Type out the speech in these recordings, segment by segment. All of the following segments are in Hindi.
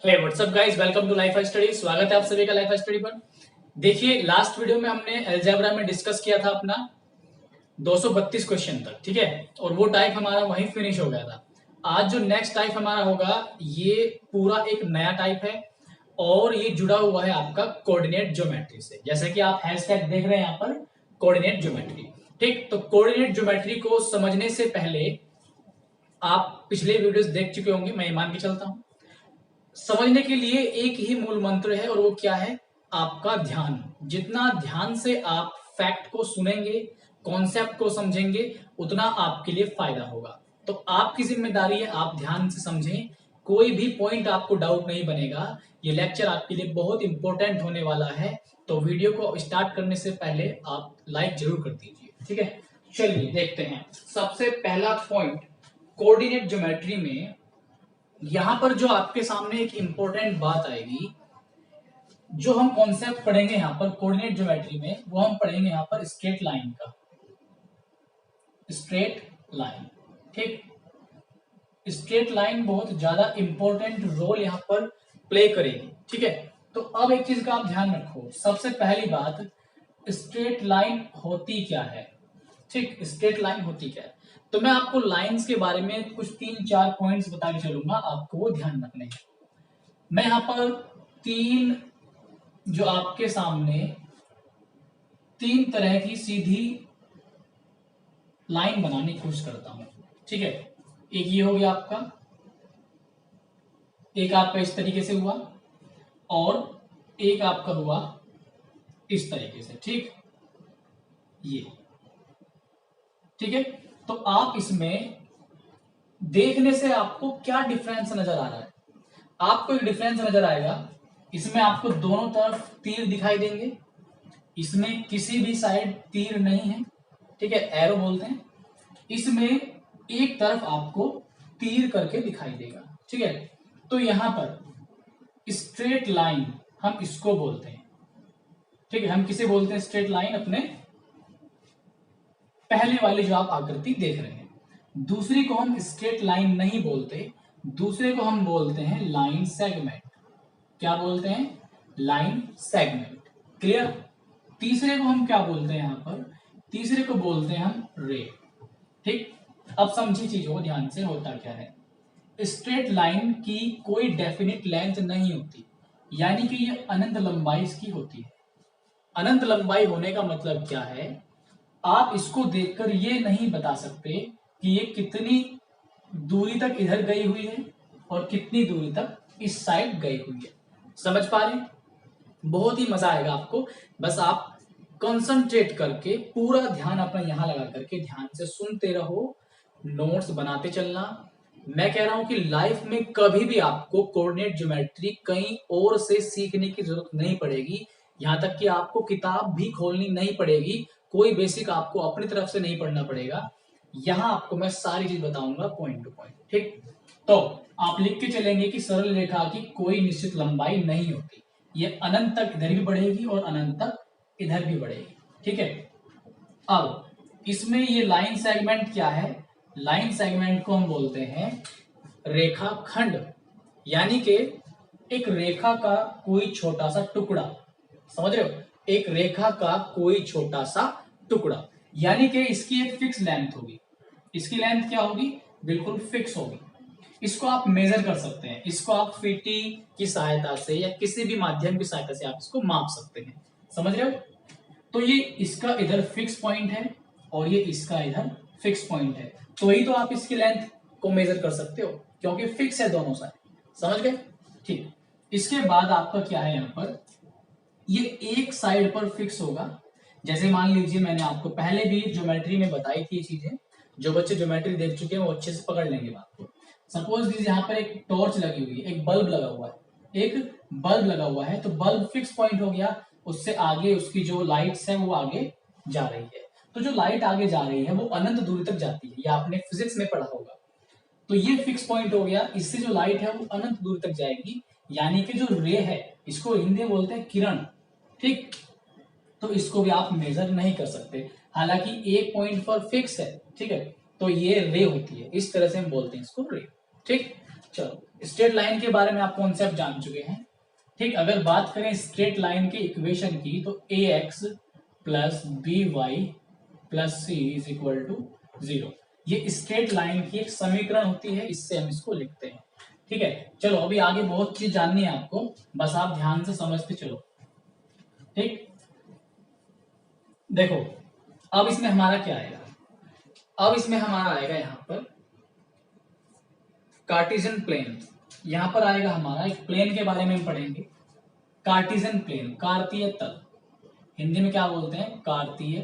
Hey what's up guys, welcome to life study. स्वागत है आप सभी का लाइफ स्टडी पर। देखिए, लास्ट वीडियो में हमने अलजेब्रा में डिस्कस किया था अपना 232 क्वेश्चन तक, ठीक है। और वो टाइप हमारा वहीं फिनिश हो गया था। आज जो नेक्स्ट टाइप हमारा होगा, ये पूरा एक नया टाइप है और ये जुड़ा हुआ है आपका कोऑर्डिनेट ज्योमेट्री से। जैसे कि आप हैशटैग देख रहे हैं यहाँ पर, कोऑर्डिनेट ज्योमेट्री। ठीक, तो कोऑर्डिनेट ज्योमेट्री को समझने से पहले आप पिछले वीडियोस देख चुके होंगे, मैं मान के चलता हूं। समझने के लिए एक ही मूल मंत्र है और वो क्या है? आपका ध्यान। जितना ध्यान से आप फैक्ट को सुनेंगे, कॉन्सेप्ट को समझेंगे, उतना आपके लिए फायदा होगा। तो आपकी जिम्मेदारी है आप ध्यान से समझें, कोई भी पॉइंट आपको डाउट नहीं बनेगा। ये लेक्चर आपके लिए बहुत इंपॉर्टेंट होने वाला है। तो वीडियो को स्टार्ट करने से पहले आप लाइक जरूर कर दीजिए, ठीक है। चलिए देखते हैं। सबसे पहला पॉइंट कोऑर्डिनेट ज्योमेट्री में, यहां पर जो आपके सामने एक इंपॉर्टेंट बात आएगी, जो हम कॉन्सेप्ट पढ़ेंगे यहां पर कोऑर्डिनेट ज्योमेट्री में, वो हम पढ़ेंगे यहां पर स्ट्रेट लाइन का। स्ट्रेट लाइन, ठीक। स्ट्रेट लाइन बहुत ज्यादा इंपॉर्टेंट रोल यहां पर प्ले करेगी, ठीक है। तो अब एक चीज का आप ध्यान रखो। सबसे पहली बात, स्ट्रेट लाइन होती क्या है? ठीक, स्ट्रेट लाइन होती क्या है? तो मैं आपको लाइंस के बारे में कुछ 3-4 पॉइंट्स बता के चलूंगा, आपको वो ध्यान रखने हैं। मैं यहां पर तीन, जो आपके सामने तीन तरह की सीधी लाइन बनाने की कोशिश करता हूं, ठीक है। एक ये हो गया आपका, एक आपका इस तरीके से हुआ, और एक आपका हुआ इस तरीके से, ठीक। ये ठीक है। तो आप इसमें देखने से आपको क्या डिफरेंस नजर आ रहा है? आपको एक डिफरेंस नजर आएगा, इसमें आपको दोनों तरफ तीर दिखाई देंगे, इसमें किसी भी साइड तीर नहीं है, ठीक है, एरो बोलते हैं। इसमें एक तरफ आपको तीर करके दिखाई देगा, ठीक है। तो यहां पर स्ट्रेट लाइन हम इसको बोलते हैं, ठीक है। हम किसे बोलते हैं स्ट्रेट लाइन? अपने पहले वाली जो आप आकृति देख रहे हैं। दूसरी को हम स्ट्रेट लाइन नहीं बोलते, दूसरे को हम बोलते हैं लाइन सेगमेंट। क्या बोलते हैं? Line segment. क्लियर? तीसरे को हम क्या बोलते हैं यहां पर? तीसरे को बोलते हैं हम रे, ठीक। अब समझी चीजों को ध्यान से, होता क्या है। स्ट्रेट लाइन की कोई डेफिनेट लेंथ नहीं होती, यानी कि ये अनंत लंबाई इसकी होती है। अनंत लंबाई होने का मतलब क्या है? आप इसको देखकर ये नहीं बता सकते कि ये कितनी दूरी तक इधर गई हुई है और कितनी दूरी तक इस साइड गई हुई है। समझ पा रहे हैं? बहुत ही मजा आएगा आपको। बस आप कंसंट्रेट करके पूरा ध्यान अपना यहां लगा करके ध्यान से सुनते रहो, नोट्स बनाते चलना। मैं कह रहा हूं कि लाइफ में कभी भी आपको कोऑर्डिनेट ज्योमेट्री कहीं और से सीखने की जरूरत नहीं पड़ेगी। यहां तक कि आपको किताब भी खोलनी नहीं पड़ेगी, कोई बेसिक आपको अपनी तरफ से नहीं पढ़ना पड़ेगा। यहां आपको मैं सारी चीज बताऊंगा पॉइंट टू पॉइंट, ठीक। तो आप लिख के चलेंगे कि सरल रेखा की कोई निश्चित लंबाई नहीं होती, ये अनंत तक इधर भी बढ़ेगी और अनंत तक इधर भी बढ़ेगी, ठीक है। अब इसमें ये लाइन सेगमेंट क्या है? लाइन सेगमेंट को हम बोलते हैं रेखा खंड, यानी कि एक रेखा का कोई छोटा सा टुकड़ा। समझ रहे हो? एक रेखा का कोई छोटा सा टुकड़ा, यानी कि इसकी एक फिक्स लेंथ होगी। इसकी लेंथ क्या होगी? बिल्कुल फिक्स होगी। इसको आप मेजर कर सकते हैं, इसको आप फीटी की सहायता से या किसी भी माध्यम की सहायता से आप इसको माप सकते हैं। समझ रहे हो? तो ये इसका इधर फिक्स पॉइंट है और ये इसका इधर फिक्स पॉइंट है, तो ही तो आप इसकी लेंथ को मेजर कर सकते हो, क्योंकि फिक्स है दोनों साइड। समझ गए? ठीक। इसके बाद आपका क्या है, यहां पर ये एक साइड पर फिक्स होगा। जैसे मान लीजिए, मैंने आपको पहले भी ज्योमेट्री में बताई थी ये चीजें, जो बच्चे ज्योमेट्री देख चुके हैं वो अच्छे से पकड़ लेंगे बात को। सपोज दीजिए यहाँ पर एक टॉर्च लगी हुई है, एक बल्ब लगा हुआ है, एक बल्ब लगा हुआ है, तो बल्ब फिक्स पॉइंट हो गया। उससे आगे उसकी जो लाइट्स है वो आगे जा रही है। तो जो लाइट आगे जा रही है वो अनंत दूरी तक जाती है, ये आपने फिजिक्स में पढ़ा होगा। तो ये फिक्स पॉइंट हो गया, इससे जो लाइट है वो अनंत दूर तक जाएगी, यानी कि जो रे है, इसको हिंदी में बोलते हैं किरण, ठीक। तो इसको भी आप मेजर नहीं कर सकते, हालांकि एक पॉइंट पर फिक्स है, ठीक है। तो ये रे होती है, इस तरह से हम बोलते हैं इसको रे, ठीक। चलो स्ट्रेट लाइन के बारे में आप कॉन्सेप्ट जान चुके हैं। ठीक, अगर बात करें स्ट्रेट लाइन के इक्वेशन की तो a x plus b y plus c is equal to 0, ये स्ट्रेट लाइन की एक समीकरण होती है, इससे हम इसको लिखते हैं। ठीक है, चलो अभी आगे बहुत चीज जाननी है आपको, बस आप ध्यान से समझते चलो। ठीक, देखो अब इसमें हमारा क्या आएगा, अब इसमें हमारा आएगा यहां पर कार्टेशियन प्लेन। यहां पर आएगा हमारा एक प्लेन के बारे में हम पढ़ेंगे, कार्टेशियन प्लेन, कार्तीय तल, हिंदी में क्या बोलते हैं, कार्तीय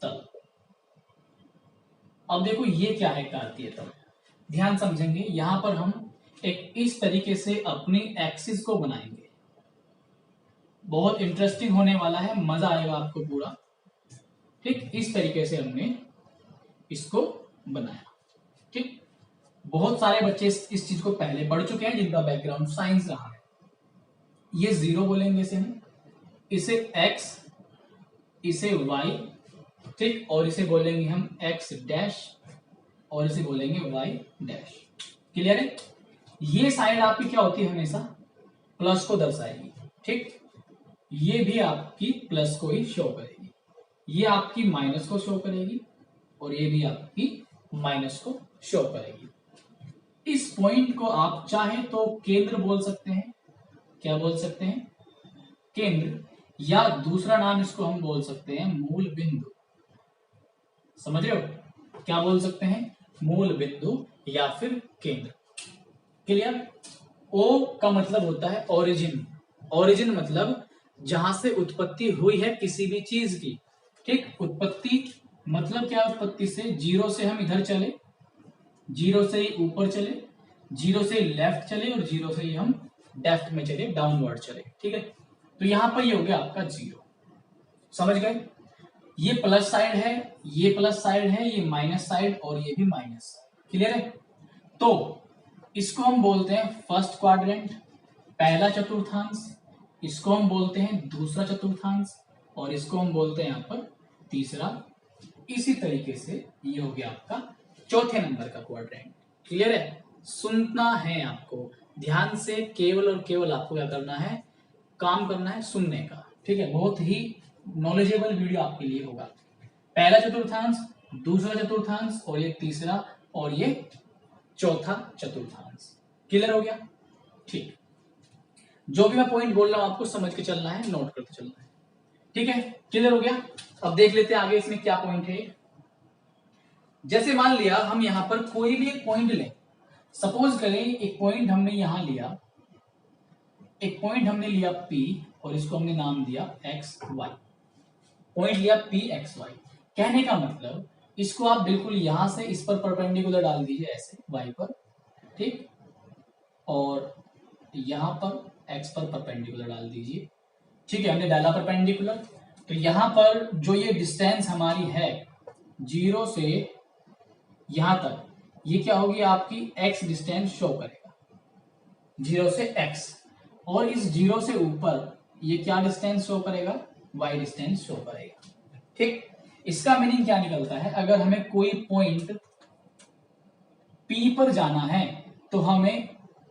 तल। अब देखो ये क्या है कार्तीय तल, ध्यान समझेंगे। यहां पर हम एक इस तरीके से अपनी एक्सिस को बनाएंगे, बहुत इंटरेस्टिंग होने वाला है, मजा आएगा आपको पूरा। ठीक, इस तरीके से हमने इसको बनाया। ठीक, बहुत सारे बच्चे इस चीज को पहले पढ़ चुके हैं जिनका बैकग्राउंड साइंस रहा है। ये 0 बोलेंगे इसे हम, इसे x, इसे y, ठीक, और इसे बोलेंगे हम x डैश और इसे बोलेंगे y डैश। क्लियर है? ये साइड आपकी क्या होती है, हमेशा प्लस को दर्शाएगी। ठीक, ये भी आपकी प्लस को ही शो करेगी, ये आपकी माइनस को शो करेगी और ये भी आपकी माइनस को शो करेगी। इस पॉइंट को आप चाहे तो केंद्र बोल सकते हैं, क्या बोल सकते हैं, केंद्र, या दूसरा नाम इसको हम बोल सकते हैं मूल बिंदु। समझ रहे हो, क्या बोल सकते हैं, मूल बिंदु या फिर केंद्र। क्लियर? ओ का मतलब होता है ओरिजिन, ओरिजिन मतलब जहां से उत्पत्ति हुई है किसी भी चीज की। ठीक, उत्पत्ति मतलब क्या, उत्पत्ति से 0 से हम इधर चले, 0 से ही ऊपर चले, 0 से लेफ्ट चले और 0 से ही हम लेफ्ट में चले, डाउनवर्ड चले। ठीक है, तो यहां पर ये हो गया आपका 0। समझ गए? ये प्लस साइड है, ये प्लस साइड है, ये माइनस साइड और ये भी माइनस। क्लियर है? तो इसको हम बोलते हैं फर्स्ट क्वाड्रेंट, पहला चतुर्थांश, इसको हम बोलते हैं दूसरा चतुर्थांश और इसको हम बोलते हैं यहां पर तीसरा। इसी तरीके से ये हो गया आपका चौथे नंबर का क्वाड्रेंट। क्लियर है? सुनना है आपको ध्यान से, केवल और केवल आपको क्या करना है, काम करना है सुनने का। ठीक है, बहुत ही नॉलेजेबल वीडियो आपके लिए होगा। पहला चतुर्थांश, दूसरा चतुर्थांश और ये तीसरा और ये चौथा चतुर्थांश। क्लियर हो गया? ठीक, जो भी मैं पॉइंट बोल रहा हूं आपको समझ के चलना है, नोट करके चलना है। ठीक है, क्लियर हो गया? अब देख लेते हैं आगे इसमें क्या पॉइंट है। जैसे मान लिया हम यहां पर कोई भी एक पॉइंट लें, सपोज करें एक पॉइंट हमने यहां लिया, एक पॉइंट हमने लिया P और इसको हमने नाम दिया एक्स वाई, पॉइंट लिया P एक्स वाई। कहने का मतलब इसको आप बिल्कुल यहां से इस पर परपेंडिकुलर डाल दीजिए ऐसे y पर, ठीक, और यहां पर x पर परपेंडिकुलर डाल दीजिए। ठीक है, हमने डाला परपेंडिकुलर, तो यहां पर जो ये डिस्टेंस हमारी है 0 से यहां तक, ये क्या होगी आपकी x डिस्टेंस शो करेगा 0 से x, और इस 0 से ऊपर ये क्या डिस्टेंस शो करेगा, y डिस्टेंस शो करेगा। ठीक, इसका मीनिंग क्या निकलता है, अगर हमें कोई पॉइंट P पर जाना है तो हमें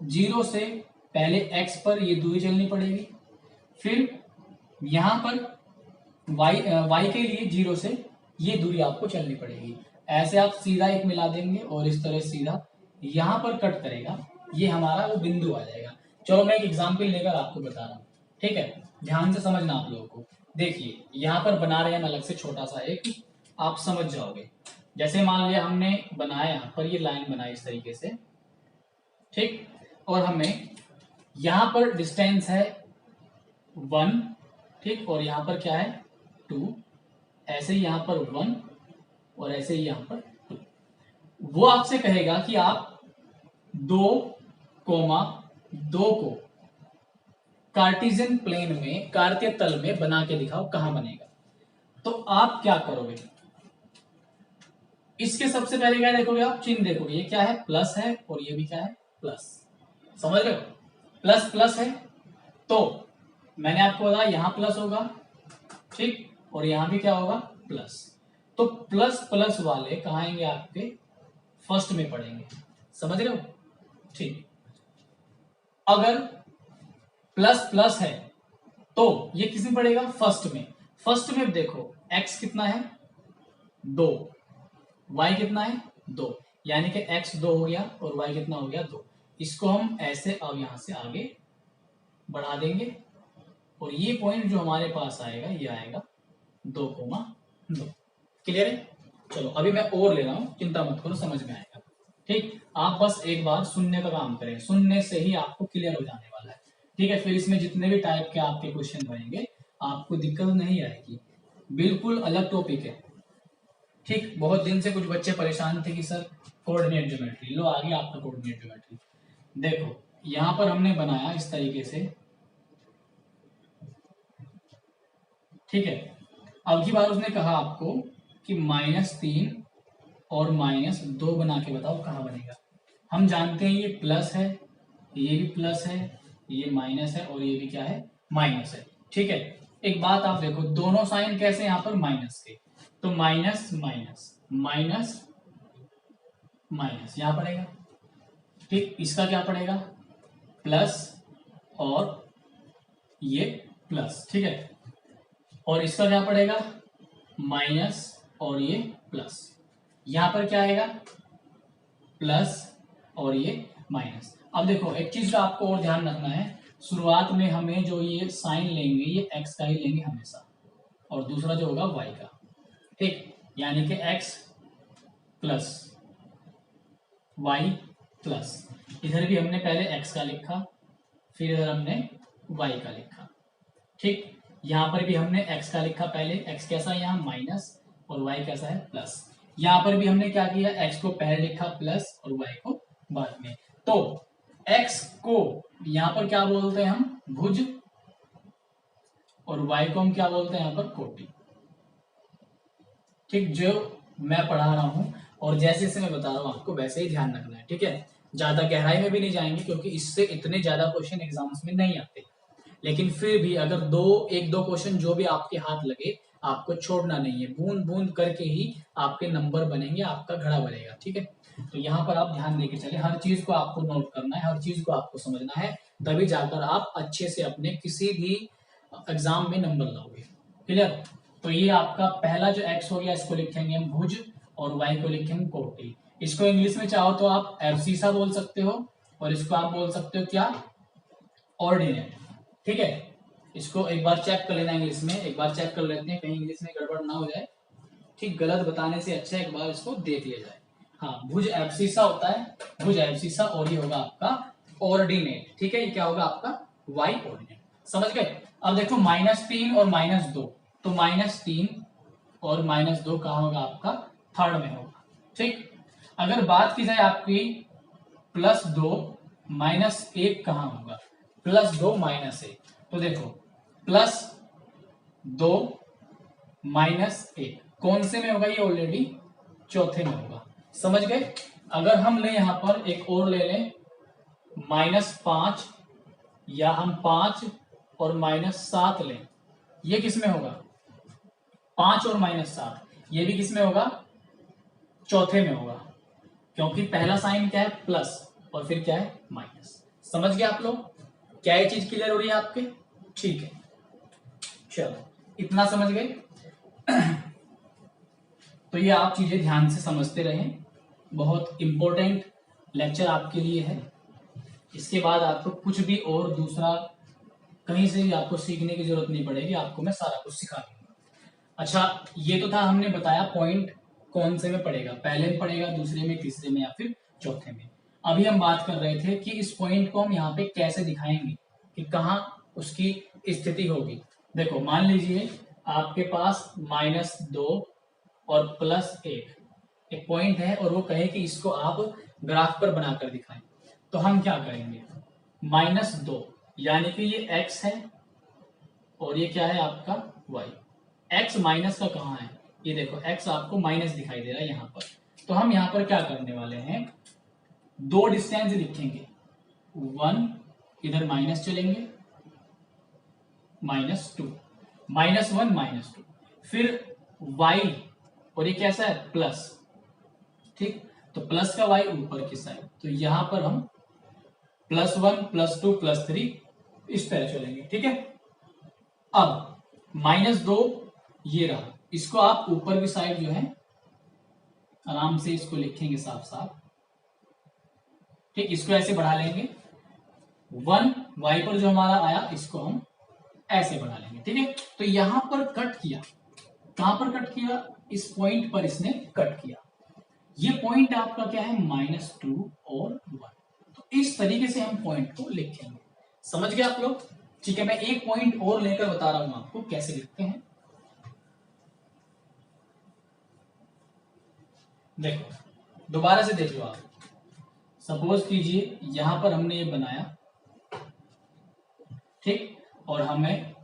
0 से पहले x पर ये दूरी चलनी पड़ेगी, फिर यहां पर y के लिए 0 से ये दूरी आपको चलनी पड़ेगी। ऐसे आप सीधा एक मिला देंगे और इस तरह सीधा यहां पर कट करेगा, ये हमारा वो बिंदु आ जाएगा। चलो मैं एक एग्जाम्पल लेकर आपको बता रहा हूं। ठीक है, ध्यान से समझना आप लोगों को। देखिए यहां पर बना रहे हैं अलग से छोटा सा एक, आप समझ जाओगे। जैसे मान लिया हमने बनाया यहां पर ये लाइन बनाई इस तरीके से, ठीक, और हमें यहां पर डिस्टेंस है 1, ठीक, और यहां पर क्या है 2, ऐसे ही यहां पर 1 और ऐसे ही यहां पर 2। वो आपसे कहेगा कि आप 2,2 को कार्टेशियन प्लेन में, कार्तीय तल में बना के दिखाओ कहां बनेगा। तो आप क्या करोगे, इसके सबसे पहले क्या देखोगे, आप चिन्ह देखोगे, ये क्या है प्लस है और ये भी क्या है प्लस। समझ रहे हो, प्लस प्लस है, तो मैंने आपको बताया यहां प्लस होगा, ठीक, और यहां भी क्या होगा प्लस। तो प्लस प्लस वाले कहां आएंगे, आपके फर्स्ट में पड़ेंगे। समझ रहे हो, ठीक, अगर प्लस प्लस है तो ये किस में पड़ेगा, फर्स्ट में। फर्स्ट में देखो x कितना है 2, y कितना है 2, यानी कि x 2 हो गया और y कितना हो गया 2। इसको हम ऐसे अब यहां से आगे बढ़ा देंगे और ये पॉइंट जो हमारे पास आएगा ये आएगा 2,2। क्लियर है? चलो अभी मैं और ले रहा हूं, चिंता मत करो, समझ में आएगा। ठीक, आप बस एक बार सुनने का काम करें, सुनने से ही आपको क्लियर हो जाने वाला है। ठीक है, फिर इसमें जितने भी टाइप के आपके क्वेश्चन बनेंगे आपको दिक्कत नहीं आएगी, बिल्कुल अलग टॉपिक है। ठीक, बहुत दिन से कुछ बच्चे परेशान थे कि सर कोऑर्डिनेट ज्योमेट्री, लो आ गया आपका कोऑर्डिनेट ज्योमेट्री। देखो यहां पर हमने बनाया इस तरीके से, ठीक है। अब की बार उसने कहा आपको कि -3 और -2 बना के बताओ कहाँ बनेगा। हम जानते हैं ये प्लस है, ये भी प्लस है, ये माइनस है और ये भी क्या है, माइनस है। ठीक है, एक बात आप देखो, दोनों साइन कैसे यहाँ पर माइनस के, तो माइनस माइनस माइनस माइनस यहाँ पड़ेगा। ठीक, इसका क्या पड़ेगा, प्लस और ये प्लस। ठीक है, और इसका क्या पड़ेगा, माइनस और ये प्लस। यहां पर क्या आएगा, प्लस और ये माइनस। अब देखो एक चीज का आपको और ध्यान रखना है, शुरुआत में हमें जो ये साइन लेंगे ये x का ही लेंगे हमेशा, और दूसरा जो होगा y का। ठीक, यानी कि x प्लस y प्लस, इधर भी हमने पहले x का लिखा, फिर इधर हमने y का लिखा। ठीक, यहां पर भी हमने x का लिखा पहले, x कैसा है यहाँ माइनस और y कैसा है प्लस। यहां पर भी हमने क्या किया, x को पहले लिखा प्लस और y को बाद में। तो x को यहां पर क्या बोलते हैं हम, भुज, और y को हम क्या बोलते हैं यहाँ पर, कोटि। ठीक, जो मैं पढ़ा रहा हूं और जैसे जैसे मैं बता रहा हूं आपको वैसे ही ध्यान रखना है। ठीक है, ज्यादा गहराई में भी नहीं जाएंगे क्योंकि इससे इतने ज्यादा क्वेश्चन एग्जाम्स में नहीं आते, लेकिन फिर भी अगर एक दो क्वेश्चन जो भी आपके हाथ लगे आपको छोड़ना नहीं है, बूंद बूंद करके ही आपके नंबर बनेंगे, आपका घड़ा बनेगा। ठीक है, तो यहाँ पर आप ध्यान देके चले, हर चीज को आपको नोट करना है, हर चीज को आपको समझना है, तभी जाकर आप अच्छे से अपने किसी भी एग्जाम में नंबर लाओगे। क्लियर? तो ये आपका पहला जो एक्स हो गया इसको लिखेंगे हम भुज और वाई को लिखेंगे कोटि। इसको इंग्लिश में चाहो तो आप एब्सिसा बोल सकते हो और इसको आप बोल सकते हो क्या, ऑर्डिनेट। ठीक है, इसको एक बार चेक कर लेना इंग्लिश में, एक बार चेक कर लेते हैं कहीं इंग्लिश में गड़बड़ ना हो जाए। ठीक, गलत बताने से अच्छा एक बार इसको देख लिया जाए। हाँ, भुज एब्सिसा होता है, भुज एब्सिसा, और ये होगा आपका ऑर्डिनेट। ठीक है, ये क्या होगा आपका वाई ऑर्डिनेट। समझ गए? अब देखो -3 और -2, तो -3 और -2 कहाँ होगा आपका, थर्ड में होगा। ठीक, अगर बात की जाए आपकी +2 -1 कहाँ होगा, +2 -1, तो देखो +2 -1 कौन से में होगा, ये ऑलरेडी चौथे में होगा। समझ गए? अगर हम ले यहां पर एक और ले लें -5, या हम 5 और -7 लें, ये किस में होगा, 5 और -7, ये भी किस में होगा, चौथे में होगा, क्योंकि पहला साइन क्या है प्लस और फिर क्या है माइनस। समझ गए आप लोग? क्या ये चीज क्लियर हो रही है आपके? ठीक है, चलो इतना समझ गए। तो ये आप चीजें ध्यान से समझते रहें, बहुत इंपॉर्टेंट लेक्चर आपके लिए है। इसके बाद आपको कुछ भी और दूसरा कहीं से भी आपको सीखने की जरूरत नहीं पड़ेगी, आपको मैं सारा कुछ सिखा दूंगा। अच्छा, ये तो था, हमने बताया पॉइंट कौन से में पड़ेगा, पहले में पड़ेगा, दूसरे में, तीसरे में या फिर चौथे में। अभी हम बात कर रहे थे कि इस पॉइंट को हम यहाँ पे कैसे दिखाएंगे, कि कहाँ उसकी स्थिति होगी। देखो मान लीजिए आपके पास -2 और +1 एक पॉइंट है और वो कहे कि इसको आप ग्राफ पर बनाकर दिखाएं, तो हम क्या करेंगे, -2 यानी कि ये x है और ये क्या है आपका y। x माइनस का कहाँ है, ये देखो x आपको माइनस दिखाई दे रहा है यहाँ पर। तो हम यहाँ पर क्या करने वाले हैं, दो डिस्टेंस लिखेंगे, 1 इधर माइनस चलेंगे, -2, -1 -2, फिर y और ये कैसा है प्लस। ठीक, तो प्लस का y ऊपर की साइड, तो यहां पर हम +1 +2 +3 इस तरह चलेंगे। ठीक है, अब -2 ये रहा, इसको आप ऊपर की साइड जो है आराम से इसको लिखेंगे साफ साफ। ठीक, इसको ऐसे बढ़ा लेंगे, 1 y पर जो हमारा आया इसको हम ऐसे बढ़ा लेंगे। ठीक है, तो यहां पर कट किया, कहां पर कट किया, इस पॉइंट पर इसने कट किया। ये पॉइंट आपका क्या है, -2 और 1। तो इस तरीके से हम पॉइंट को लिखेंगे। समझ गए आप लोग? ठीक है, मैं एक पॉइंट और लेकर बता रहा हूं आपको कैसे लिखते हैं। देखो, दोबारा से देख लो आप। सपोज कीजिए यहां पर हमने ये बनाया, ठीक, और हमें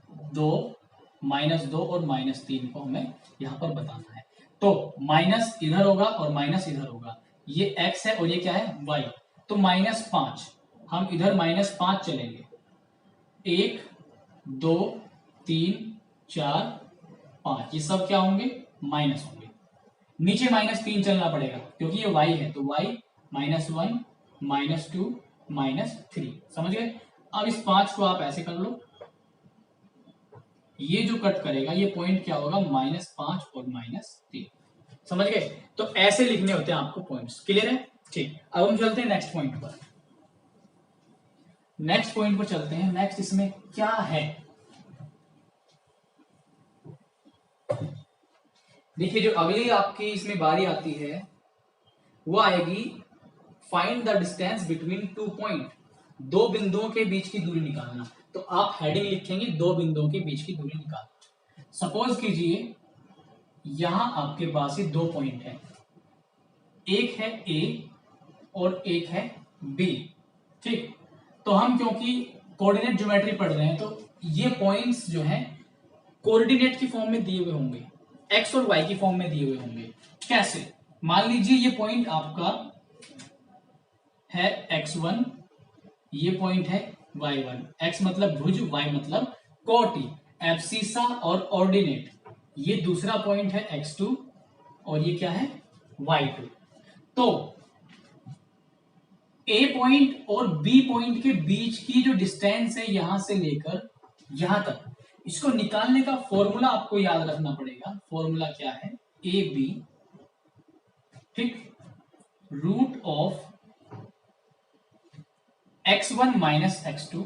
-2 और -3 को हमें यहां पर बताना है। तो माइनस इधर होगा और माइनस इधर होगा, ये x है और ये क्या है, y। तो -5, हम इधर -5 चलेंगे, 1 2 3 4 5, ये सब क्या होंगे, माइनस होंगे। नीचे -3 चलना पड़ेगा क्योंकि ये y है, तो y -1 -2 -3। समझ गए? अब इस 5 को आप ऐसे कर लो, ये जो कट करेगा ये पॉइंट क्या होगा, -5 और -3। समझ गए? तो ऐसे लिखने होते हैं आपको पॉइंट्स। क्लियर है? ठीक, अब हम चलते हैं नेक्स्ट पॉइंट पर। नेक्स्ट पॉइंट पर चलते हैं। नेक्स्ट इसमें क्या है, देखिए जो अगली आपकी इसमें बारी आती है वो आएगी find the distance between 2 point, दो बिंदुओं के बीच की दूरी निकालना। तो आप हेडिंग लिखेंगे दो बिंदुओं के बीच की दूरी निकालना। सपोज कीजिए यहां आपके पास ये 2 पॉइंट है, एक है A और एक है B। ठीक, तो हम क्योंकि कोऑर्डिनेट ज्योमेट्री पढ़ रहे हैं तो ये पॉइंट्स जो हैं कोऑर्डिनेट की फॉर्म में दिए हुए होंगे, x और y की फॉर्म में दिए हुए होंगे। कैसे? मान लीजिए ये पॉइंट आपका है x1, ये पॉइंट है y1। x मतलब भुज, y मतलब कोटि, एब्सिसा और ऑर्डिनेट। ये दूसरा पॉइंट है x2 और ये क्या है, y2। तो A पॉइंट और B पॉइंट के बीच की जो डिस्टेंस है यहां से लेकर यहां तक, इसको निकालने का फॉर्मूला आपको याद रखना पड़ेगा। फॉर्मूला क्या है, AB, ठीक, root of x1 minus x2,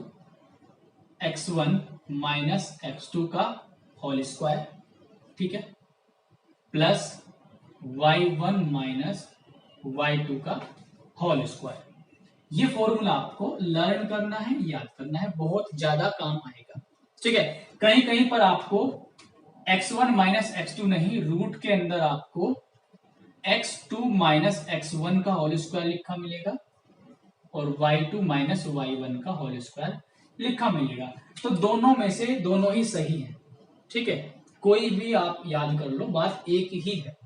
x1 minus x2 का होल स्क्वायर, ठीक है, प्लस y1 माइनस y2 का होल स्क्वायर। ये फॉर्मूला आपको लर्न करना है, याद करना है, बहुत ज्यादा काम आएगा। ठीक है, कहीं कहीं पर आपको x1 माइनस x2 नहीं, रूट के अंदर आपको x2 माइनस x1 का होल स्क्वायर लिखा मिलेगा और y2 माइनस y1 का होल स्क्वायर लिखा मिलेगा। तो दोनों में से दोनों ही सही है। ठीक है, कोई भी आप याद कर लो, बात एक ही है।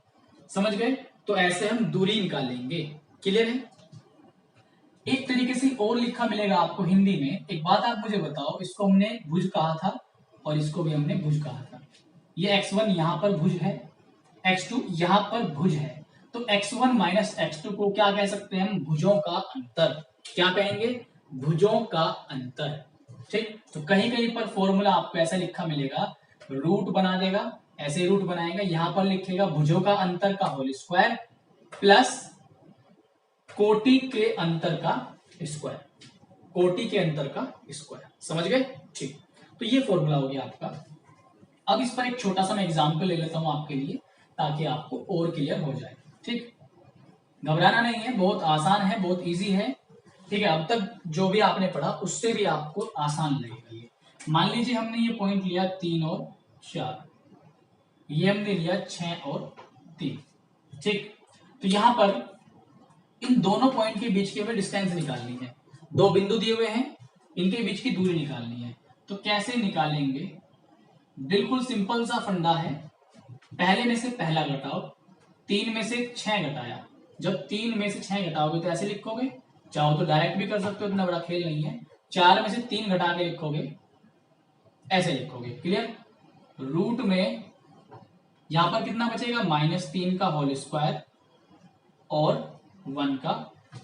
समझ गए? तो ऐसे हम दूरी निकालेंगे। क्लियर है? एक तरीके से और लिखा मिलेगा आपको हिंदी में। एक बात आप मुझे बताओ, इसको हमने भुज कहा था और इसको भी हमने भुज कहा था। ये x1 यहां पर भुज है, x2 यहां पर भुज है, तो x1 माइनस x2 को क्या कह सकते हैं हम, भुजों का अंतर। क्या कहेंगे, भुजों का अंतर। ठीक, तो कहीं कहीं पर फॉर्मूला आपको ऐसा लिखा मिलेगा, रूट बना देगा, ऐसे रूट बनाएगा, यहां पर लिखेगा भुजों का अंतर का होल स्क्वायर प्लस कोटि के अंतर का स्क्वायर, कोटि के अंतर का स्क्वायर। समझ गए? ठीक, तो ये फॉर्मूला हो गया आपका। अब इस पर एक छोटा सा मैं एग्जांपल ले लेता हूं आपके लिए, ताकि आपको और क्लियर हो जाए। ठीक, घबराना नहीं है, बहुत आसान है, बहुत इजी है। ठीक है, अब तक जो भी आपने पढ़ा उससे भी आपको आसान लगेगा ये। मान लीजिए हमने ये पॉइंट लिया 3 और 4, ये हमने लिया 6 और 3। ठीक, तो यहां पर इन दोनों पॉइंट के बीच की हमें डिस्टेंस निकालनी है। दो बिंदु दिए हुए हैं, इनके बीच की दूरी निकालनी है। तो कैसे निकालेंगे? बिल्कुल सिंपल सा फंडा है, पहले में से पहला घटाओ, 3 में से 6 घटाया। जब 3 में से 6 घटाओगे तो ऐसे लिखोगे, चाहो तो डायरेक्ट भी कर सकते हो, इतना बड़ा खेल नहीं है। 4 में से 3 घटा के लिखोगे, ऐसे लिखोगे। क्लियर? रूट में यहां पर कितना बचेगा, -3 का होल स्क्वायर और 1 का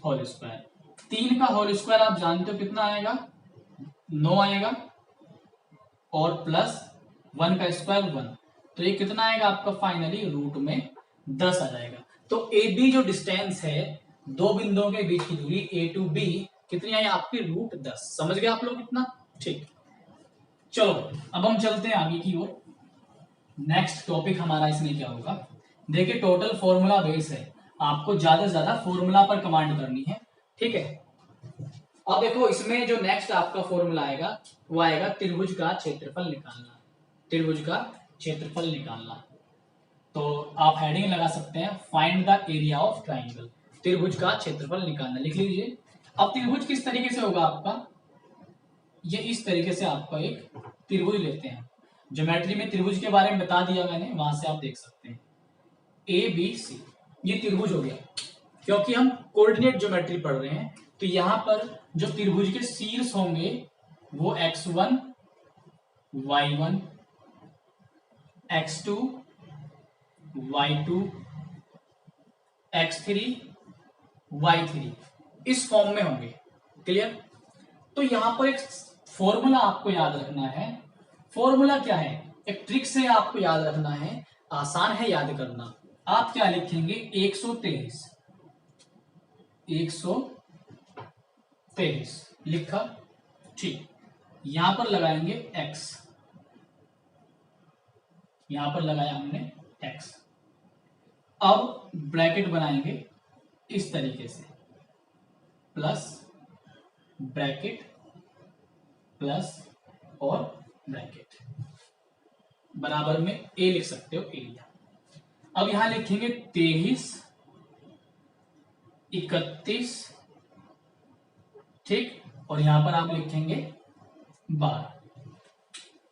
होल स्क्वायर। 3 का होल स्क्वायर आप जानते हो कितना आएगा, 9 आएगा, और प्लस 1 का स्क्वायर 1, तो ये कितना आएगा आपका फाइनली रूट में 10 आ जाएगा। तो ए बी जो डिस्टेंस है, दो बिंदुओं के बीच की दूरी ए टू बी कितनी आई आपकी, रूट 10। समझ गए आप लोग कितना, ठीक। चलो अब हम चलते हैं आगे की ओर। नेक्स्ट टॉपिक हमारा इसमें क्या होगा, देखिए टोटल फॉर्मूला बेस है, आपको ज्यादा से ज्यादा फॉर्मूला पर कमांड करनी है, ठीक है। अब देखो इसमें जो नेक्स्ट आपका फॉर्मूला आएगा वो आएगा त्रिभुज का क्षेत्रफल निकालना, त्रिभुज का क्षेत्रफल निकालना। तो आप हेडिंग लगा सकते हैं find the area of triangle, त्रिभुज का क्षेत्रफल निकालना, लिख लीजिए। अब त्रिभुज किस तरीके से होगा आपका, ये इस तरीके से आपका एक त्रिभुज लेते हैं, ज्योमेट्री में त्रिभुज के बारे में बता दिया मैंने, वहां से आप देख सकते हैं ए बी सी, ये त्रिभुज हो गया। क्योंकि हम कोऑर्डिनेट ज्योमेट्री पढ़ रहे हैं तो यहां पर जो त्रिभुज के शीर्ष होंगे वो x1 y1 x2 y2 x3 y3 इस फॉर्म में होंगे, क्लियर। तो यहां पर एक फॉर्मूला आपको याद रखना है। फॉर्मूला क्या है, एक ट्रिक से आपको याद रखना है, आसान है याद करना। आप क्या लिखेंगे, 123 लिखा, ठीक। यहां पर लगाएंगे x, यहां पर लगाया हमने x। अब ब्रैकेट बनाएंगे इस तरीके से, प्लस ब्रैकेट प्लस और ब्रैकेट, बराबर में a लिख सकते हो, एरिया। अब यहां लिखेंगे 23 31, ठीक, और यहां पर आप लिखेंगे 12।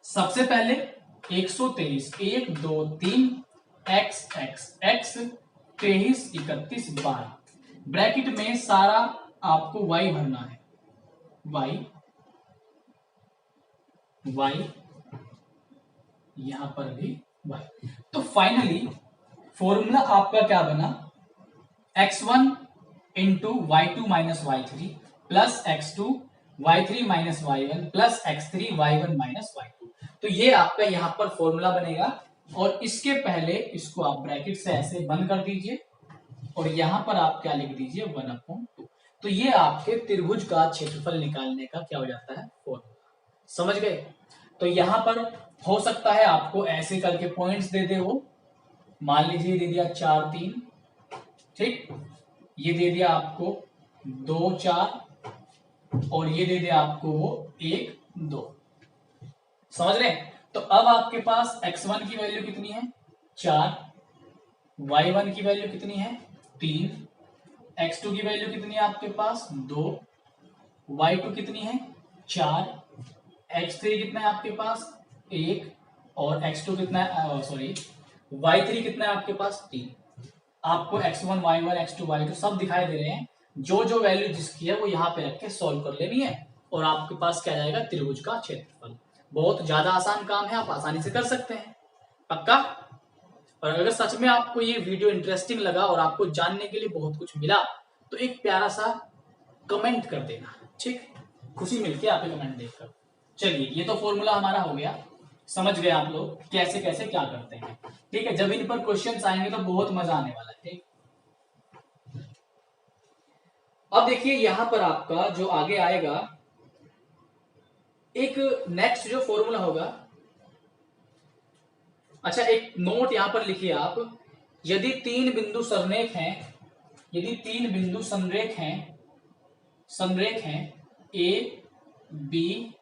सबसे पहले 123 1 2 3 x x x 23 31 12, ब्रैकेट में सारा आपको y भरना है, y y, यहां पर भी y। तो फाइनली फॉर्मूला आपका क्या बना, x1 into y2 minus y3 plus x2 y3 minus y1 plus x3 y1 minus y2। तो ये आपका यहां पर फॉर्मूला बनेगा, और इसके पहले इसको आप ब्रैकेट से ऐसे बंद कर दीजिए, और यहां पर आप क्या लिख दीजिए, 1/2। तो ये आपके त्रिभुज का क्षेत्रफल निकालने का क्या हो जाता है, फॉर्मूला। समझ गए। तो यहां पर हो सकता है आपको ऐसे करके पॉइंट्स दे दे, वो मान लीजिए दे दिया 4 3, ठीक, ये दे दिया आपको 2 4, और ये दे दिया आपको वो 1 2। समझ रहे। तो अब आपके पास x1 की वैल्यू कितनी है, 4, y1 की वैल्यू कितनी है, 3, x2 की वैल्यू कितनी है आपके पास, 2, y2 कितनी है, 4, x3 कितना है आपके पास, 1, और x2 कितना है, सॉरी y3 कितना है आपके पास, 3। आपको x1 y1 x2 y2 सब दिखाई दे रहे हैं, जो जो वैल्यू जिसकी है वो यहाँ पे रख के सॉल्व कर लेनी है, और आपके पास क्या जाएगा, त्रिभुज का क्षेत्रफल। बहुत ज्यादा आसान काम है, आप आसानी से कर सकते हैं, पक्का। और अगर सच में आपको ये वीडियो इंटरेस्टिंग लगा और आपको जानने के लिए बहुत कुछ मिला, तो एक प्यारा सा कमेंट कर देना, ठीक, खुशी मिलती है आपके कमेंट देखकर। चलिए ये तो फॉर्मूला हमारा हो गया, समझ गए आप लोग कैसे कैसे क्या करते हैं, ठीक है। जब इन पर क्वेश्चंस आएंगे तो बहुत मजा आने वाला है, ठीक। अब देखिए यहां पर आपका जो आगे आएगा, एक नेक्स्ट जो फॉर्मूला होगा, अच्छा एक नोट यहां पर लिखिए आप, यदि 3 बिंदु संरेख हैं, यदि 3 बिंदु संरेख हैं ए बी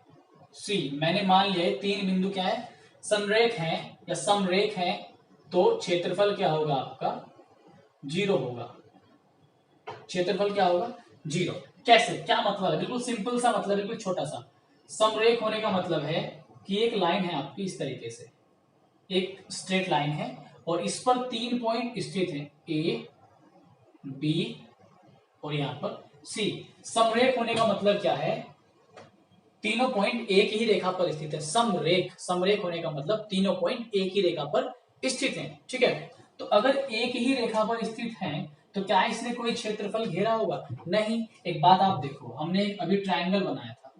सी, मैंने मान लिया 3 बिंदु क्या है, संरेख हैं या समरेख हैं, तो क्षेत्रफल क्या होगा आपका, 0 होगा। क्षेत्रफल क्या होगा, 0। कैसे, क्या मतलब है, बिल्कुल सिंपल सा मतलब, बिल्कुल छोटा सा। समरेख होने का मतलब है कि एक लाइन है आपकी इस तरीके से, एक स्ट्रेट लाइन है, और इस पर 3 पॉइंट स्थित हैं, ए बी और यहां पर सी। समरेख होने का मतलब क्या है, तीनों पॉइंट एक ही रेखा पर स्थित है। समरेख होने का मतलब तीनों पॉइंट एक ही रेखा पर स्थित हैं, ठीक है। तो अगर एक ही रेखा पर स्थित हैं तो क्या इसने कोई क्षेत्रफल घेरा होगा? नहीं। एक बात आप देखो, हमने एक अभी ट्रायंगल बनाया था,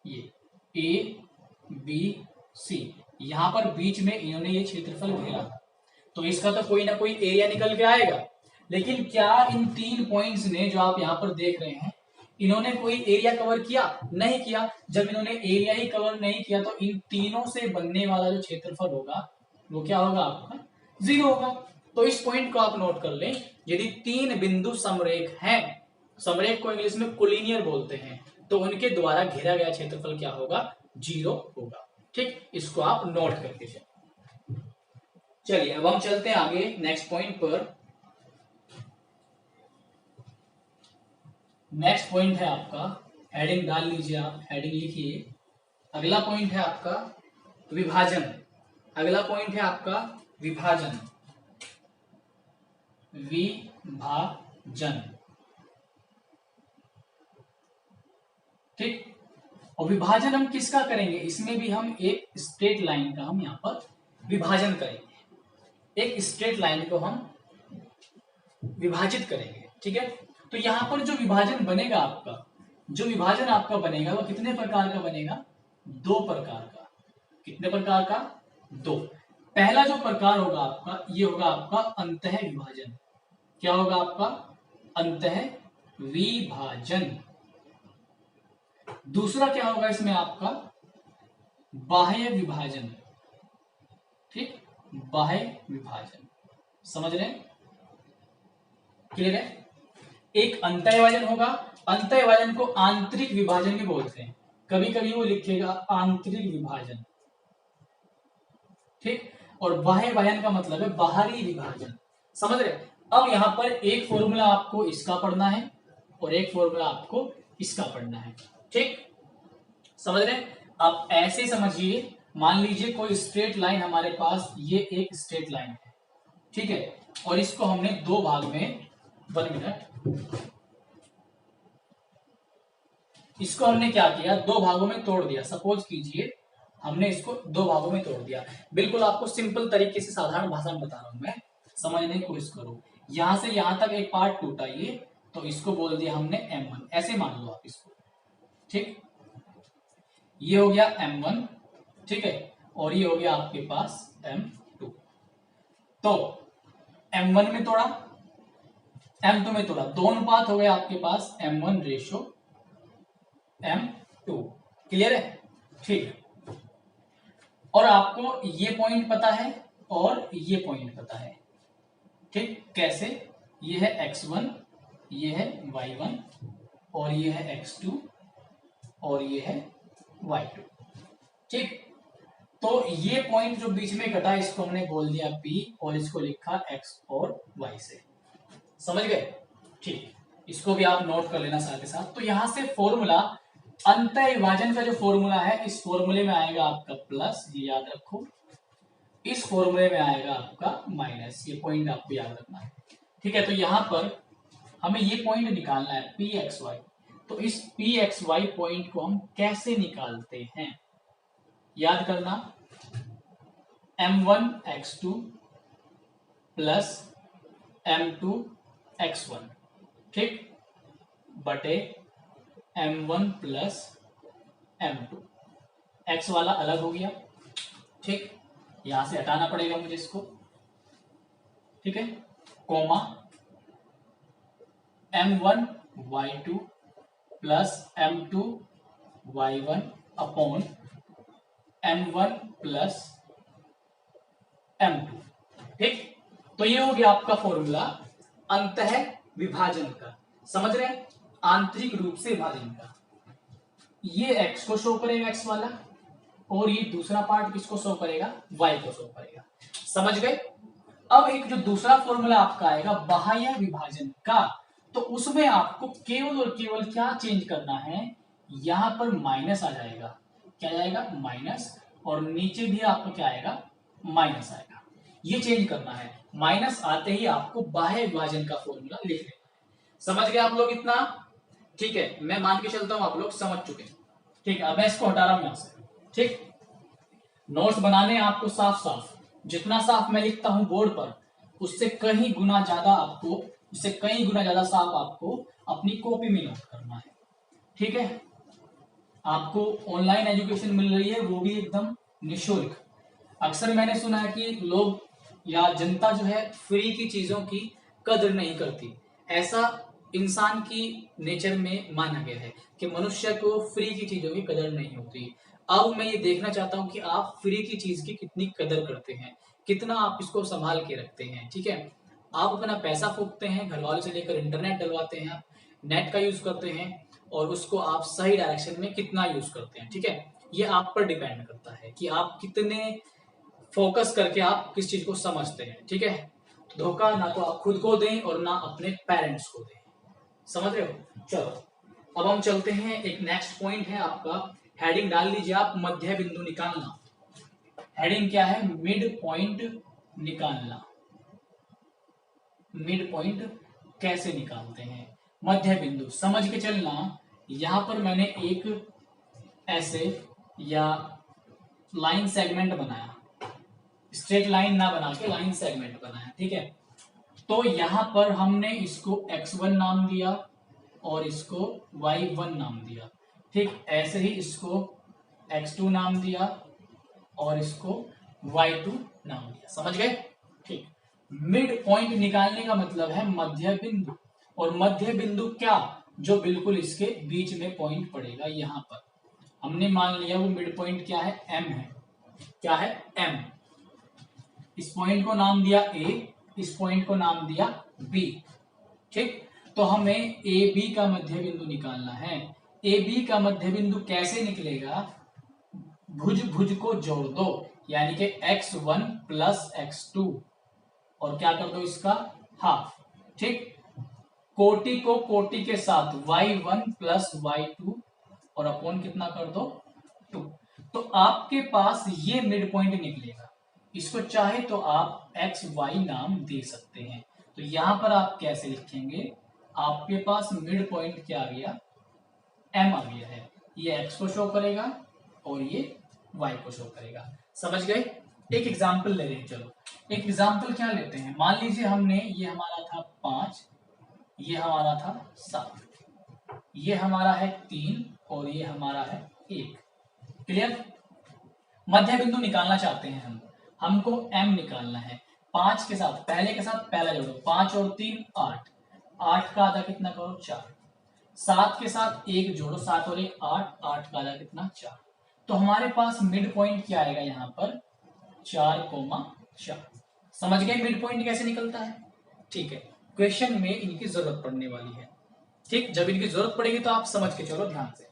ये ए बी सी, यहां पर बीच में इन्होंने ये क्षेत्रफल घेरा था, तो इसका तो कोई ना कोई एरिया निकल के आएगा। लेकिन क्या इन 3 पॉइंट्स ने जो आप यहां पर देख रहे हैं, इन्होंने कोई एरिया कवर किया? नहीं किया। जब इन्होंने एरिया ही कवर नहीं किया तो इन तीनों से बनने वाला जो क्षेत्रफल होगा वो क्या होगा आपका? 0 होगा। तो इस पॉइंट को आप नोट कर लें, यदि 3 बिंदु समरेख हैं, समरेख को इंग्लिश में कोलिनियर बोलते हैं, तो उनके द्वारा घेरा गया क्षेत्रफल क्या होगा? 0 होगा। ठीक, इसको आप नोट करके चलिए अब हम चलते हैं आगे नेक्स्ट पॉइंट पर। नेक्स्ट पॉइंट है आपका, हेडिंग डाल लीजिए, आप हेडिंग लिखिए। अगला पॉइंट है आपका विभाजन। अगला पॉइंट है आपका विभाजन। विभाजन, ठीक। और विभाजन हम किसका करेंगे? इसमें भी हम एक स्ट्रेट लाइन का हम यहां पर विभाजन करेंगे। एक स्ट्रेट लाइन को हम विभाजित करेंगे, ठीक है। तो यहां पर जो विभाजन बनेगा आपका, जो विभाजन आपका बनेगा वो कितने प्रकार का बनेगा? 2 प्रकार का। कितने प्रकार का? 2। पहला जो प्रकार होगा आपका, ये होगा आपका अंतः विभाजन। क्या होगा आपका? अंतः विभाजन। दूसरा क्या होगा इसमें आपका? बाह्य विभाजन, ठीक। बाह्य विभाजन, समझ रहे हैं? क्लियर है? एक अंतः विभाजन होगा, अंतः विभाजन को आंतरिक विभाजन भी बोलते हैं, कभी कभी वो लिखेगा आंतरिक विभाजन, ठीक। और बाह्य विभाजन का मतलब है बाहरी विभाजन, समझ रहे? अब यहां पर एक फॉर्मूला आपको इसका पढ़ना है और एक फॉर्मूला आपको इसका पढ़ना है, ठीक। समझ रहे? आप ऐसे समझिए, मान लीजिए कोई स्ट्रेट लाइन हमारे पास, ये एक स्ट्रेट लाइन है, ठीक है, और इसको हमने 2 भाग में, 1 मिनट, इसको हमने क्या किया? 2 भागों में तोड़ दिया। सपोज कीजिए हमने इसको 2 भागों में तोड़ दिया। बिल्कुल आपको सिंपल तरीके से, साधारण भाषा में बता रहा हूं मैं, समझने की कोशिश करो। यहां से यहां तक एक पार्ट टूटा ये, तो इसको बोल दिया हमने M1, ऐसे मान लो आप इसको, ठीक। ये हो गया M1, ठीक है, और ये हो गया आपके पास M2। तो M1 में तोड़ा, M2 में तोड़ा, 2 अनुपात हो गया आपके पास M1 रेशो M2। क्लियर है? ठीक। और आपको ये पॉइंट पता है और ये पॉइंट पता है, ठीक। कैसे? ये है x1, ये है y1, और ये है x2, और ये है y2, ठीक। तो ये पॉइंट जो बीच में कटा, इसको हमने बोल दिया P, और इसको लिखा x और y से। समझ गए? ठीक, इसको भी आप नोट कर लेना साथ ही साथ। तो यहां से फॉर्मूला, अंतः विभाजन का जो फॉर्मूला है, इस फॉर्मूले में आएगा आपका प्लस, ये याद रखो। इस फॉर्मूले में आएगा आपका माइनस, ये पॉइंट आपको याद रखना है, ठीक है। तो यहां पर हमें ये पॉइंट निकालना है Pxy। तो इस Pxy पॉइंट को हम कैसे निकालते हैं? याद करना, M1 x2 plus M2 x1, ठीक, बटे M1 प्लस M2। x वाला अलग हो गया, ठीक, यहां से हटाना पड़ेगा मुझे इसको, ठीक है, coma M1 y2 plus M2 y1 upon M1 plus M2, ठीक। तो ये हो गया आपका फॉर्मूला अंतः विभाजन का, समझ रहे हैं? आंतरिक रूप से विभाजन का। ये x को शो करेगा, x वाला, और ये दूसरा पार्ट किसको शो करेगा? y को शो करेगा। समझ गए? अब एक जो दूसरा फॉर्मूला आपका आएगा बाह्य विभाजन का, तो उसमें आपको केवल और केवल क्या चेंज करना है? यहां पर माइनस आ जाएगा। क्या जाएगा? माइनस, और नीचे भी आपको क्या आएगा? माइनस आएगा। ये चेंज करना है। माइनस आते ही आपको बाह्य विभाजन का फॉर्मूला लिख लेना है। समझ गए आप लोग इतना? ठीक है, मैं मान के चलता हूं आप लोग समझ चुके हैं। ठीक है, अब मैं इसको हटा रहा हूं यहां से, ठीक। नोट्स बनाने आपको साफ साफ, जितना साफ मैं लिखता हूं बोर्ड पर, उससे कहीं गुना ज्यादा आपको उससे कई गुना ज्यादा साफ आपको अपनी कॉपी में नोट करना है। ठीक है, आपको ऑनलाइन एजुकेशन मिल रही है, वो भी एकदम निःशुल्क। अक्सर मैंने सुना है कि लोग या जनता जो है फ्री की चीजों की कदर नहीं करती। ऐसा इंसान की नेचर में माना गया है कि मनुष्य को फ्री की चीजों की कदर नहीं होती। अब मैं ये देखना चाहता हूं कि आप फ्री की चीज की कितनी कदर करते हैं, कितना आप इसको संभाल के रखते हैं। ठीक है, आप अपना पैसा फूकते हैं, घर वालों से लेकर इंटरनेट डलवाते हैं, नेट का यूज करते हैं, और उसको आप सही डायरेक्शन में कितना यूज करते हैं। ठीक है, ये आप पर डिपेंड करता है कि आप कितने फोकस करके आप किस चीज को समझते हैं। ठीक है, तो धोखा ना तो आप खुद को दें और ना अपने पेरेंट्स को दें। समझ रहे हो? चलो अब हम चलते हैं, एक नेक्स्ट पॉइंट है आपका, हेडिंग डाल लीजिए आप, मध्य बिंदु निकालना। हेडिंग क्या है? मिड पॉइंट निकालना। मिड पॉइंट कैसे निकालते हैं? मध्य बिंदु समझ के चलना। यहां पर मैंने एक ऐसे या लाइन सेगमेंट बनाया, स्ट्रेट लाइन ना बना के लाइन सेगमेंट बनाया। ठीक है, तो यहां पर हमने इसको x1 नाम दिया और इसको y1 नाम दिया। ठीक, ऐसे ही इसको x2 नाम दिया और इसको y2 नाम दिया। समझ गए? ठीक, मिड पॉइंट निकालने का मतलब है मध्य बिंदु, और मध्य बिंदु क्या? जो बिल्कुल इसके बीच में पॉइंट पड़ेगा। यहां पर हमने मान लिया वो मिड पॉइंट क्या है? m है। क्या है? m। इस पॉइंट को नाम दिया a, इस पॉइंट को नाम दिया b। ठीक, तो हमें ए बी का मध्य बिंदु निकालना है। ए बी का मध्य बिंदु कैसे निकलेगा? भुज भुज को जोड़ दो, यानी कि x1 प्लस x2 और क्या कर दो इसका हाफ। ठीक, कोटि को कोटि के साथ y1 प्लस y2 और अपॉन कितना कर दो 2। तो आपके पास ये मिड पॉइंट निकलेगा। इसको चाहे तो आप एक्स वाई नाम दे सकते हैं। तो यहां पर आप कैसे लिखेंगे? आपके पास मिड पॉइंट क्या आ गया? m आ गया है। ये x को शो करेगा और ये y को शो करेगा। समझ गए? एक एग्जाम्पल ले रहे हैं। चलो एक एग्जाम्पल क्या लेते हैं? मान लीजिए हमने, ये हमारा था 5, ये हमारा था 7, ये हमारा है 3 और ये हमारा है 1। क्लियर? मध्य बिंदु निकालना चाहते हैं हमको m निकालना है। 5 के साथ पहले के साथ पहला जोड़ो, 5 और 3 8, 8 का आधा कितना करो 4। 7 के साथ 1 जोड़ो, 7 और 1 8, 8 का आधा कितना 4। तो हमारे पास मिड पॉइंट क्या आएगा यहाँ पर? 4,4। समझ गए मिड पॉइंट कैसे निकलता है? ठीक है, क्वेश्चन में इनकी जरूरत पड़ने वाली है। ठीक, जब इनकी जरूरत पड़ेगी तो आप समझ के चलो ध्यान से।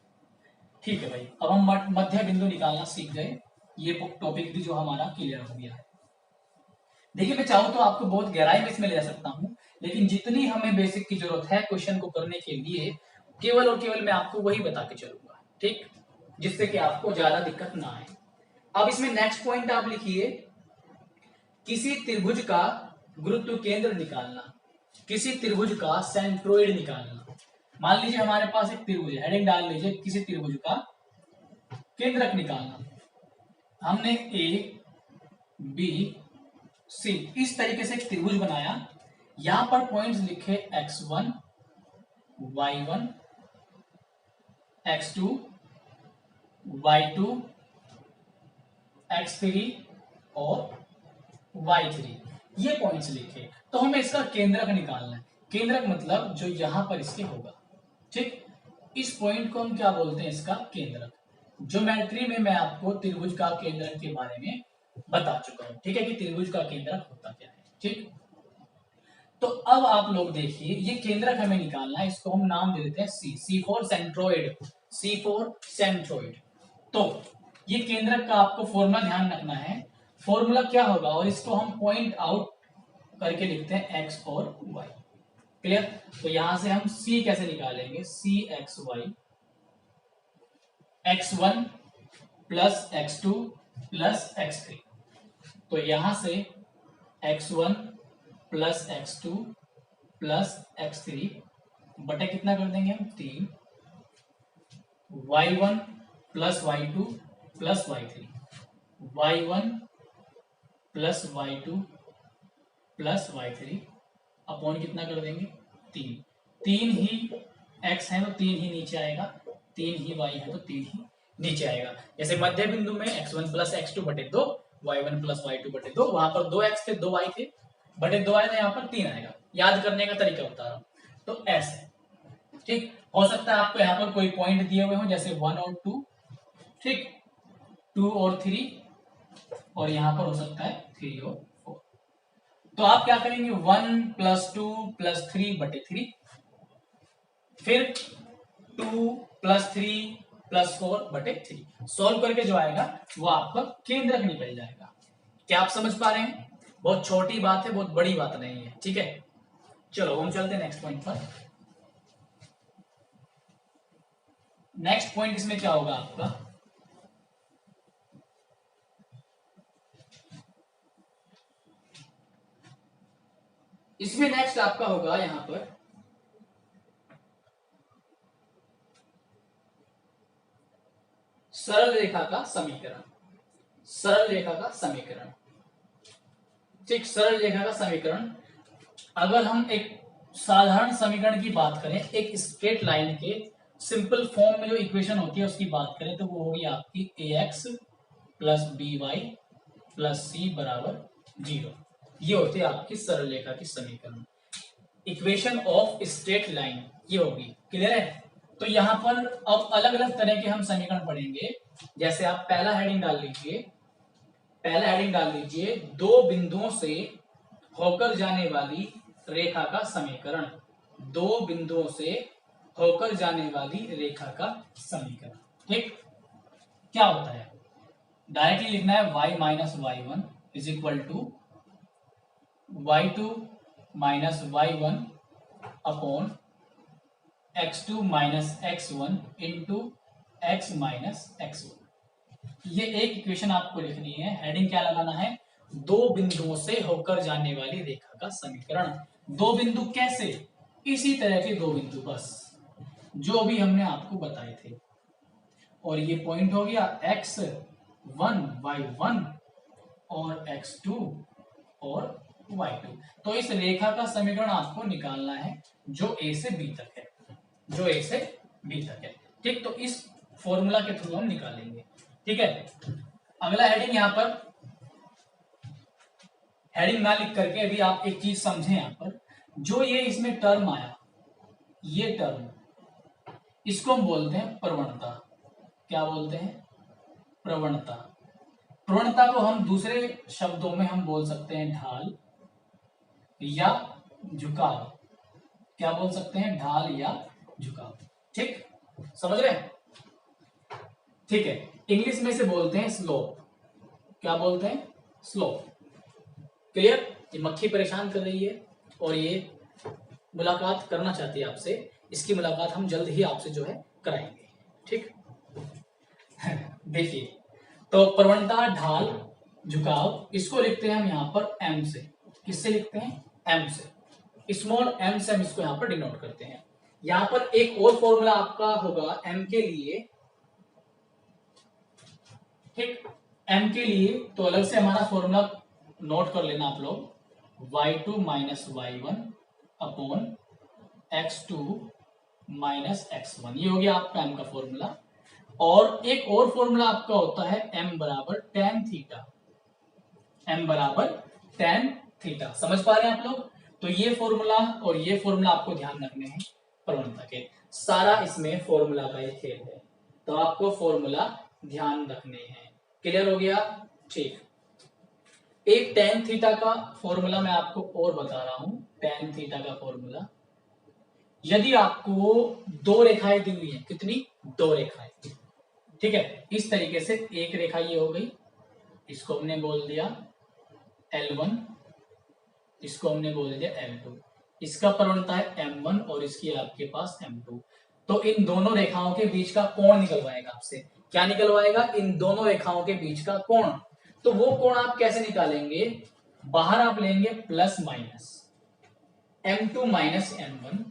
ठीक है भाई, अब हम मध्य बिंदु निकालना सीख गए। ये टॉपिक भी जो हमारा क्लियर हो गया है। देखिए मैं चाहूं तो आपको बहुत गहराई में इसमें ले जा सकता हूं, लेकिन जितनी हमें बेसिक की जरूरत है क्वेश्चन को करने के लिए, केवल और केवल मैं आपको वही बता के चलूंगा। ठीक, जिससे कि आपको ज्यादा दिक्कत ना आए। अब इसमें नेक्स्ट पॉइंट आप लिखिए, किसी त्रिभुज का गुरुत्व केंद्र निकालना, किसी त्रिभुज का सेंट्रोइड निकालना। मान लीजिए हमारे पास एक त्रिभुज है, हेडिंग डाल लीजिए, किसी त्रिभुज का केंद्रक निकालना। हमने ए बी सी इस तरीके से एक त्रिभुज बनाया। यहां पर पॉइंट्स लिखे x1 y1 x2 y2 x3 और y3, ये पॉइंट्स लिखे। तो हमें इसका केंद्रक निकालना है। केंद्रक मतलब जो यहां पर इसके होगा। ठीक, इस पॉइंट को हम क्या बोलते हैं? इसका केंद्रक। ज्योमेट्री में मैं आपको त्रिभुज का केंद्रक के बारे में बता चुका हूं। ठीक है, कि त्रिभुज का केंद्रक होता क्या है। ठीक, तो अब आप लोग देखिए, ये केंद्रक हमें निकालना है। इसको हम नाम दे देते हैं c, c for centroid, c for centroid. तो ये केंद्रक का आपको फॉर्मूला ध्यान रखना है। फॉर्मूला क्या होगा? और इसको हम पॉइंट आउट करके लिखते हैं एक्स और वाई। क्लियर? तो यहां से हम सी कैसे निकालेंगे? C x y, x1 plus x2 plus x3। तो यहां से x1 plus x2 plus x3 बटे कितना कर देंगे हम? 3। y1 plus y2 plus y3, y1 plus y2 plus y3 upon कितना कर देंगे 3, 3 ही x है तो 3 ही नीचे आएगा, 3 ही y है तो 3 ही नीचे आएगा। जैसे मध्य बिंदु में x1 प्लस x2 बटे 2, y1 प्लस y2 बटे 2, वहां पर 2x थे 2y थे बटे 2 आए तो यहाँ पर 3 आएगा। याद करने का तरीका बता रहा हूँ, तो ऐसे ठीक। हो सकता है आपको यहाँ पर कोई पॉइंट दिए हुए हो जैसे 1 और 2, ठीक, 2 और 3, और यहाँ पर हो सकता है 3 और 4। तो आप क्या करेंगे 1 प्लस 2 प्लस 3 बटे 3, फिर 2 प्लस 3 प्लस 4 बटे 3, सॉल्व करके जो आएगा वो आपका केंद्रक निकल जाएगा। क्या आप समझ पा रहे हैं? बहुत छोटी बात है, बहुत बड़ी बात नहीं है, ठीक है। चलो हम चलते हैं नेक्स्ट पॉइंट पर। नेक्स्ट पॉइंट इसमें क्या होगा आपका, इसमें नेक्स्ट आपका होगा यहां पर सरल रेखा का समीकरण। सरल रेखा का समीकरण, ठीक, सरल रेखा का समीकरण। अगर हम एक साधारण समीकरण की बात करें, एक स्ट्रेट लाइन के सिंपल फॉर्म में जो इक्वेशन होती है उसकी बात करें तो वो होगी आपकी ax plus b y plus c बराबर 0। ये होती है आपकी सरल रेखा की समीकरण, इक्वेशन ऑफ स्ट्रेट लाइन, ये होगी। क्लियर है? तो यहाँ पर अब अलग अलग तरह के हम समीकरण पढ़ेंगे। जैसे आप पहला हेडिंग डाल लीजिए, पहला हेडिंग डाल लीजिए, दो बिंदुओं से होकर जाने वाली रेखा का समीकरण। दो बिंदुओं से होकर जाने वाली रेखा का समीकरण, ठीक। क्या होता है, डायरेक्टली लिखना है y minus y one is equal to y2 minus y one upon x2 minus x1 into x minus x1। ये एक इक्वेशन आपको लिखनी है। हेडिंग क्या लगाना है, दो बिंदुओं से होकर जाने वाली रेखा का समीकरण। दो बिंदु कैसे, इसी तरह के दो बिंदु बस जो भी हमने आपको बताए थे। और ये पॉइंट हो गया x1 y1 और x2 और y2। तो इस रेखा का समीकरण आपको निकालना है जो a से b तक है, जो a से b तक है, ठीक। तो इस फॉर्मूला के थ्रू हम निकालेंगे, ठीक है। अगला हेडिंग, यहां पर हेडिंग ना लिख करके अभी आप एक चीज समझें। यहां पर जो ये इसमें टर्म आया, ये टर्म, इसको हम बोलते हैं प्रवणता। क्या बोलते हैं, प्रवणता। प्रवणता को हम दूसरे शब्दों में हम बोल सकते हैं ढाल या झुकाव। क्या बोल सकते हैं, ढाल या झुकाव, ठीक, समझ रहे हैं? ठीक है, इंग्लिश में से बोलते हैं स्लोप। क्या बोलते हैं, स्लोप। क्लियर? ये मक्खी परेशान कर रही है और ये मुलाकात करना चाहती है आपसे। इसकी मुलाकात हम जल्द ही आपसे जो है कराएंगे, ठीक। देखिए, तो प्रवणता, ढाल, झुकाव, इसको लिखते हैं हम यहाँ पर m से। किससे लिखते हैं, m से। स्मॉल m से हम इसको यहाँ पर डिनोट करते हैं। यहाँ पर एक और फॉर्मूला आपका होगा m के लिए, ठीक। m के लिए तो अलग से हमारा फॉर्मूला नोट कर लेना आप लोग, y2 minus y one upon x2 minus x1। ये हो गया आपका m का फॉर्मूला। और एक और फॉर्मूला आपका होता है m बराबर tan थीटा। m बराबर tan थीटा, समझ पा रहे हैं आप लोग? तो ये फॉर्मूला और ये फॉर्मूला आपको ध्यान रखने हैं प्रवणता के। सारा इसमें फॉर्मूला का ही खेल है, तो आपको फॉर्मूला ध्यान रखने हैं। क्लियर हो गया? ठीक। एक tan थीटा का फॉर्मूला मैं आपको और बता रहा हूं। tan थीटा का फॉर्मूला, यदि आपको दो रेखाएं दी हुई हैं, कितनी, दो रेखाएं, ठीक है। इस तरीके से एक रेखा ये हो गई, इसको हमने बोल दिया L1, इसको हमने बोल दिया L2। इसका प्रवणता है M1 और इसकी आपके पास M2। तो इन दोनों रेखाओं के बीच का कोण निकलवाएगा आपसे। क्या निकलवाएगा, इन दोनों रेखाओं के बीच का कोण। तो वो कोण आप कैसे निकालेंगे, बाहर आप लेंगे plus minus M2 minus M1,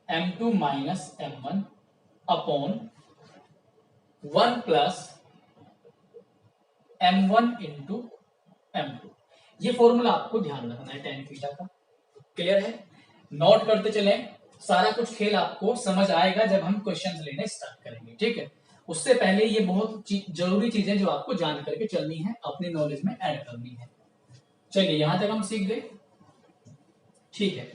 M2 minus M1 upon 1 plus M1 into M2। ये फॉर्मूला आपको ध्यान रखना है tan थीटा का। क्लियर है? नोट करते चलें, सारा कुछ खेल आपको समझ आएगा जब हम क्वेश्चंस लेने स्टार्ट करेंगे, ठीक है? उससे पहले ये बहुत जरूरी चीजें जो आपको जान करके चलनी है, अपनी नॉलेज में ऐड करनी है। चलिए यहां तक हम सीख गए, ठीक है?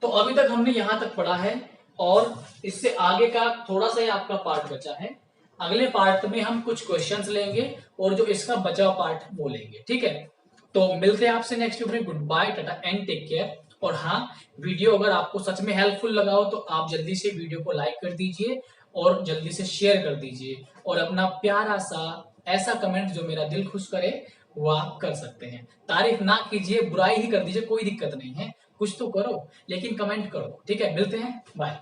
तो अभी तक हमने यहां तक पढ़ा है और इससे आगे का थोड़ा सा ही आपका पार्ट बचा है। अगले पार्ट में हम कुछ क्वेश्चंस लेंगे और जो इसका बचा हुआ पार्ट वो लेंगे, ठीक है? तो मिलते हैं आपसे नेक्स्ट वीडियो में। Good bye, tata and take care. और हाँ, वीडियो अगर आपको सच में हेल्पफुल लगा हो तो आप जल्दी से वीडियो को लाइक कर दीजिए और जल्दी से शेयर कर दीजिए और अपना प्यारा सा ऐसा कमेंट जो मेरा दिल खुश करे वो आप कर सकते हैं। तारीफ ना कीजिए, बुराई ही कर दीजिए, कोई दिक्कत नहीं है, कुछ तो करो लेकिन कमेंट करो, ठीक है? मिलते हैं, बाय।